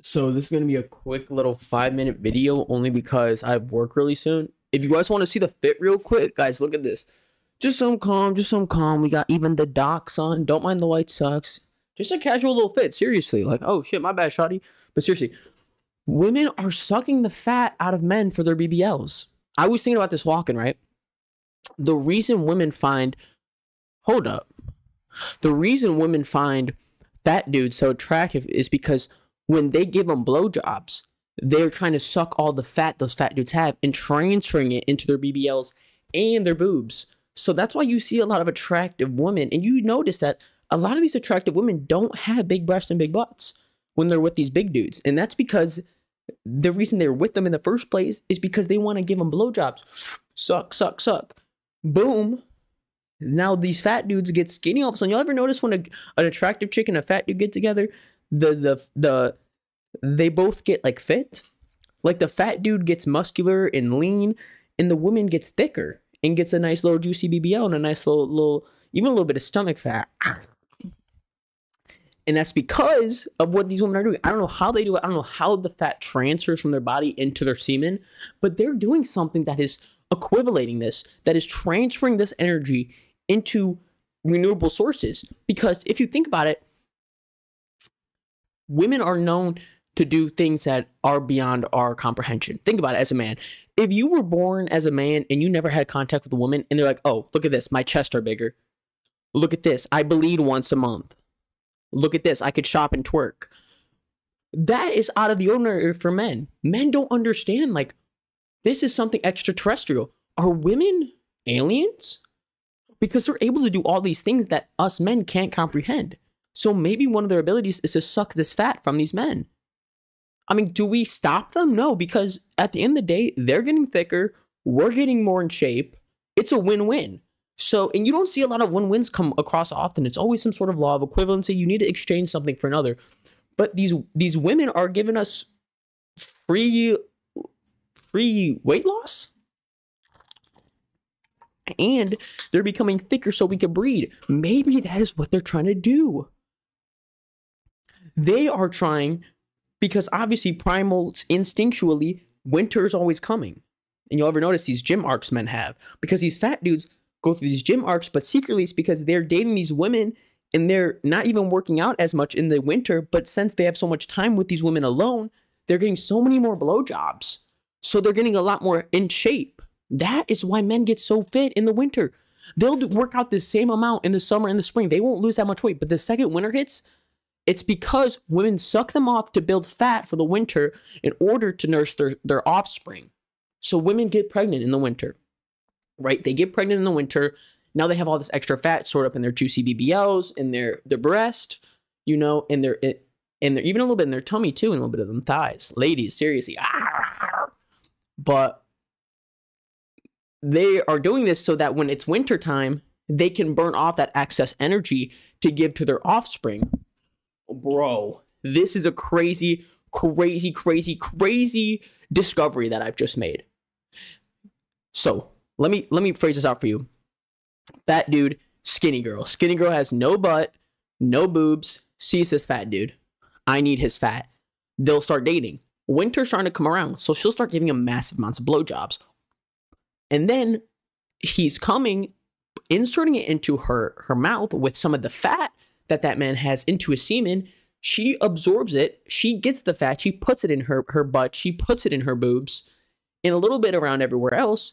So this is going to be a quick little 5-minute video only because I have work really soon. If you guys want to see the fit real quick, guys, look at this. Just some calm, just some calm. We got even the docs on. Don't mind the White Sox. Just a casual little fit, seriously. Like, oh shit, my bad, shawty. But seriously, women are sucking the fat out of men for their BBLs. I was thinking about this walking, right? The reason women find, hold up. The reason women find fat dudes so attractive is because when they give them blowjobs, they're trying to suck all the fat those fat dudes have and transferring it into their BBLs and their boobs. So that's why you see a lot of attractive women. And you notice that a lot of these attractive women don't have big breasts and big butts when they're with these big dudes. And that's because the reason they're with them in the first place is because they want to give them blowjobs. Suck, suck, suck. Boom. Now these fat dudes get skinny all of a sudden. Y'all ever notice when an attractive chick and a fat dude get together, they both get like fit? Like the fat dude gets muscular and lean, and the woman gets thicker and gets a nice little juicy BBL and a nice little even a little bit of stomach fat. And that's because of what these women are doing. I don't know how they do it. I don't know how the fat transfers from their body into their semen, but they're doing something that is equivalating this, that is transferring this energy into renewable sources. Because if you think about it, women are known to do things that are beyond our comprehension. Think about it as a man. If you were born as a man and you never had contact with a woman and they're like, oh, look at this, my chest are bigger. Look at this, I bleed once a month. Look at this, I could shop and twerk. That is out of the ordinary for men. Men don't understand, like, this is something extraterrestrial. Are women aliens? Because they're able to do all these things that us men can't comprehend. So maybe one of their abilities is to suck this fat from these men. I mean, do we stop them? No, because at the end of the day, they're getting thicker. We're getting more in shape. It's a win-win. So, and you don't see a lot of win-wins come across often. It's always some sort of law of equivalency. You need to exchange something for another. But these women are giving us free weight loss. And they're becoming thicker so we can breed. Maybe that is what they're trying to do. They are trying, because obviously primals instinctually, winter is always coming. And you'll ever notice these gym arcs men have. Because these fat dudes go through these gym arcs, but secretly it's because they're dating these women and they're not even working out as much in the winter. But since they have so much time with these women alone, they're getting so many more blowjobs. So they're getting a lot more in shape. That is why men get so fit in the winter. They'll work out the same amount in the summer and the spring. They won't lose that much weight. But the second winter hits, it's because women suck them off to build fat for the winter in order to nurse their offspring. So women get pregnant in the winter, right? They get pregnant in the winter. Now they have all this extra fat stored up in their juicy BBLs, in their breast, you know, and they're even a little bit in their tummy too, and a little bit of them thighs. Ladies, seriously. But they are doing this so that when it's wintertime, they can burn off that excess energy to give to their offspring. Bro, this is a crazy, crazy, crazy, crazy discovery that I've just made. So let me phrase this out for you. Fat dude, skinny girl. Skinny girl has no butt, no boobs, sees this fat dude. I need his fat. They'll start dating. Winter's starting to come around, so she'll start giving him massive amounts of blowjobs. And then he's coming, inserting it into her mouth with some of the fat that man has into his semen. She absorbs it. She gets the fat. She puts it in her butt. She puts it in her boobs and a little bit around everywhere else.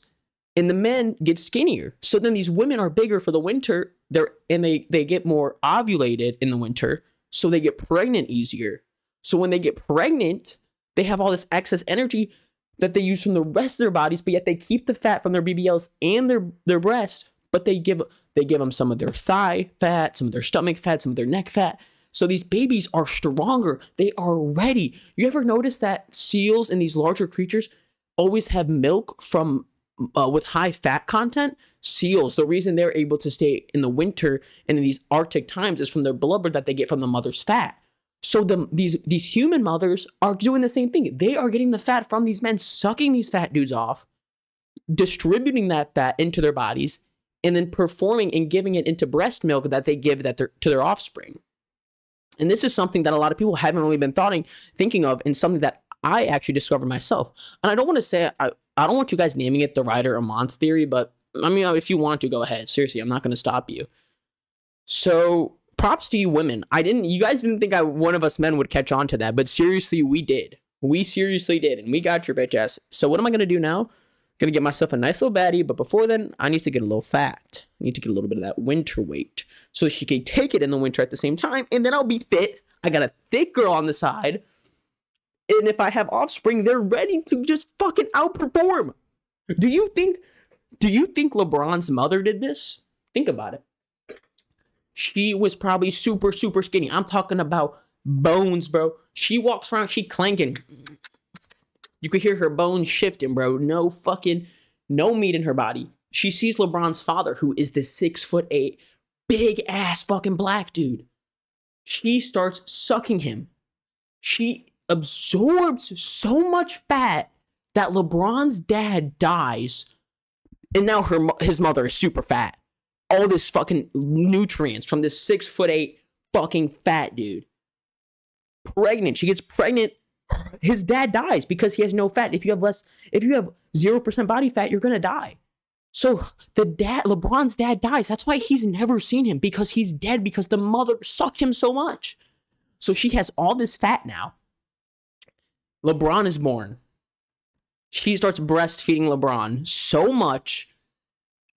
And the men get skinnier. So then these women are bigger for the winter. They get more ovulated in the winter. So they get pregnant easier. So when they get pregnant, they have all this excess energy that they use from the rest of their bodies, but yet they keep the fat from their BBLs and their breast, but they give them some of their thigh fat, some of their stomach fat, some of their neck fat. So these babies are stronger. They are ready. You ever notice that seals and these larger creatures always have milk from with high fat content? Seals, the reason they're able to stay in the winter and in these Arctic times is from their blubber that they get from the mother's fat. So these human mothers are doing the same thing. They are getting the fat from these men, sucking these fat dudes off, distributing that fat into their bodies, and then performing and giving it into breast milk that they give to their offspring. And this is something that a lot of people haven't really been thinking of, and something that I actually discovered myself. And I don't want to say, I don't want you guys naming it the Ryder or Mons theory, but I mean, if you want to, go ahead. Seriously, I'm not going to stop you. So props to you women. You guys didn't think one of us men would catch on to that, but seriously, we did. We seriously did, and we got your bitch ass. So what am I going to do now? Gonna get myself a nice little baddie, but before then, I need to get a little fat. I need to get a little bit of that winter weight so she can take it in the winter at the same time, and then I'll be fit. I got a thick girl on the side, and if I have offspring, they're ready to just fucking outperform. Do you think LeBron's mother did this? Think about it. She was probably super, super skinny. I'm talking about bones, bro. She walks around, she clanking. You could hear her bones shifting, bro. No meat in her body. She sees LeBron's father, who is the 6'8", big ass fucking black dude. She starts sucking him. She absorbs so much fat that LeBron's dad dies. And now his mother is super fat. All this fucking nutrients from this 6'8" fucking fat dude. Pregnant. She gets pregnant. His dad dies because he has no fat. If you have 0% body fat, you're gonna die. So LeBron's dad dies. That's why he's never seen him, because he's dead, because the mother sucked him so much. So she has all this fat now. LeBron is born. She starts breastfeeding LeBron so much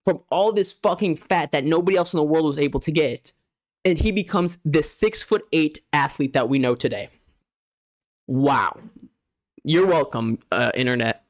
from all this fucking fat that nobody else in the world was able to get. And he becomes the 6'8" athlete that we know today. Wow. You're welcome, internet.